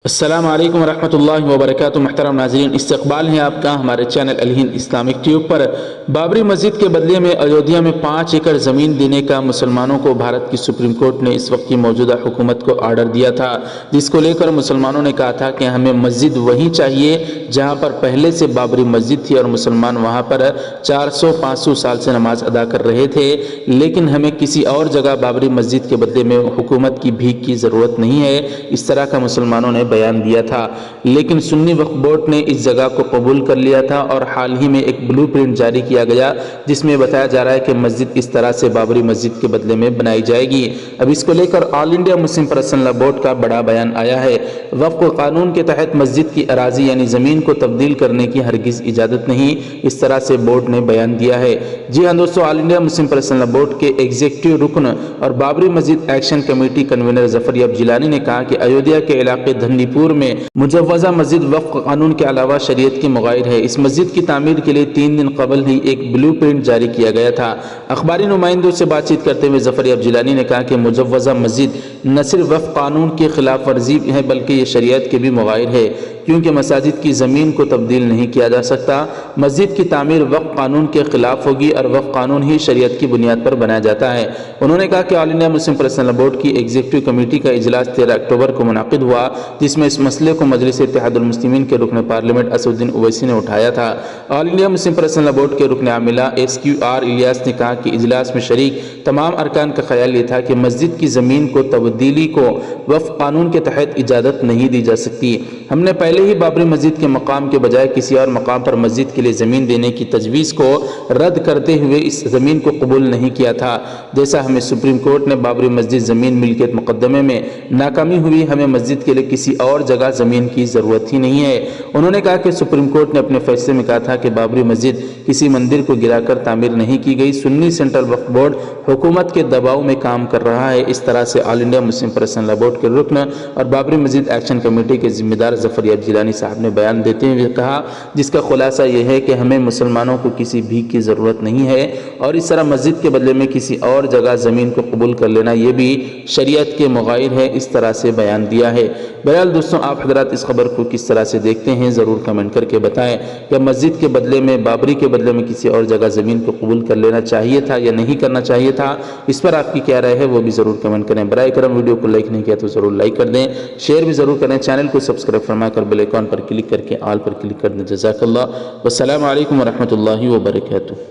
السلام علیکم ورحمۃ اللہ وبرکاتہ۔ محترم ناظرین، استقبال ہے آپ کا ہمارے چینل الہند اسلامک ٹیوب پر۔ بابری مسجد کے بدلے میں ایودھیا میں 5 ایکڑ زمین دینے کا مسلمانوں کو بھارت کی سپریم کورٹ نے اس وقت کی موجودہ حکومت کو آرڈر دیا تھا، جس کو لے کر مسلمانوں نے کہا تھا کہ ہمیں مسجد وہیں چاہیے جہاں پر پہلے سے بابری مسجد تھی اور مسلمان وہاں پر 400-500 سال سے نماز ادا کر رہے تھے، لیکن ہمیں کسی اور جگہ بابری مسجد کے بدلے میں حکومت کی بھیک کی ضرورت نہیں ہے، اس طرح کا مسلمانوں نے بیان دیا تھا۔ لیکن سنی وقف بورڈ نے اس جگہ کو قبول کر لیا تھا اور حال ہی میں ایک بلو پرنٹ جاری کیا گیا جس میں بتایا جا رہا ہے کہ مسجد اس طرح سے بابری مسجد کے بدلے میں بنائی جائے گی۔ اب اس کو لے کر آل انڈیا مسلم پرسنل لا بورڈ کا بڑا بیان آیا ہے۔ وقف قانون کے تحت مسجد کی اراضی یعنی زمین کو تبدیل کرنے کی ہرگز اجازت نہیں، اس طرح سے بورڈ نے بیان دیا ہے۔ جی ہاں دوستو، آل انڈیا مسلم پرسنل لا بورڈ کے ایگزیکٹو رکن اور بابری مسجد ایکشن کمیٹی کنوینر ظفر یاب جیلانی نے کہا کہ ایودھیا کے علاقے دھنڈی پور میں مجوزہ مسجد وقف قانون کے علاوہ شریعت کی مغائر ہے۔ اس مسجد کی تعمیر کے لیے 3 دن قبل ہی ایک بلو پرنٹ جاری کیا گیا تھا۔ اخباری نمائندوں سے بات چیت کرتے ہوئے ظفر یاب جیلانی نے کہا کہ مجوزہ مسجد نہ صرف وقف قانون کی خلاف ورزی ہے بلکہ یہ شریعت کے بھی مغائر ہے، کیونکہ مساجد کی زمین کو تبدیل نہیں کیا جا سکتا۔ مسجد کی تعمیر وقف قانون کے خلاف ہوگی اور وقف قانون ہی شریعت کی بنیاد پر بنایا جاتا ہے۔ انہوں نے کہا کہ آل انڈیا مسلم پرسنل لا بورڈ کی ایگزیکٹو کمیٹی کا اجلاس 13 اکتوبر کو منعقد ہوا، جس میں اس مسئلے کو مجلس اتحاد المسلمین کے رکن پارلیمنٹ اسد الدین اویسی نے اٹھایا تھا۔ آل انڈیا مسلم پرسنل لا بورڈ کے رکن عاملہ SQR الیاس نے کہا کہ اجلاس میں شریک تمام ارکان کا خیال یہ تھا کہ مسجد کی زمین کو تبدیلی کو وقف قانون کے تحت اجازت نہیں دی جا سکتی۔ ہم نے پہلے ہی بابری مسجد کے مقام کے بجائے کسی اور مقام پر مسجد کے لیے زمین دینے کی تجویز کو رد کرتے ہوئے اس زمین کو قبول نہیں کیا تھا۔ جیسا ہمیں سپریم کورٹ نے بابری مسجد زمین ملکیت مقدمے میں ناکامی ہوئی، ہمیں مسجد کے لیے کسی اور جگہ زمین کی ضرورت ہی نہیں ہے۔ انہوں نے کہا کہ سپریم کورٹ نے اپنے فیصلے میں کہا تھا کہ بابری مسجد کسی مندر کو گرا کر تعمیر نہیں کی گئی۔ سنی سینٹرل وقف بورڈ حکومت کے دباؤ میں کام کر رہا ہے، اس طرح سے آل انڈیا مسلم پرسنل لا بورڈ کے رکن اور بابری مسجد ایکشن کمیٹی کے ذمہ دار ظفر یاب جیلانی صاحب نے بیان دیتے ہوئے کہا، جس کا خلاصہ یہ ہے کہ ہمیں مسلمانوں کو کسی بھیک کی ضرورت نہیں ہے اور اس طرح مسجد کے بدلے میں کسی اور جگہ زمین کو قبول کر لینا یہ بھی شریعت کے مغائر ہے، اس طرح سے بیان دیا ہے۔ بہرحال دوستوں، آپ حضرات اس خبر کو کس طرح سے دیکھتے ہیں ضرور کمنٹ کر کے بتائیں۔ یا مسجد کے بدلے میں بابری کے بدلے میں کسی اور جگہ زمین کو قبول کر لینا چاہیے تھا یا نہیں کرنا چاہیے تھا، اس پر آپ کی کیا رائے ہے وہ بھی ضرور کمنٹ کریں۔ برائے کرم ویڈیو کو لائک نہیں کیا تو ضرور لائک کر دیں، شیئر بھی ضرور کریں، چینل کو سبسکرائب فرما کر بیل آئیکن پر کلک کر کے آل پر کلک کر دیں۔ جزاک اللہ، والسلام علیکم ورحمۃ اللہ وبرکاتہ۔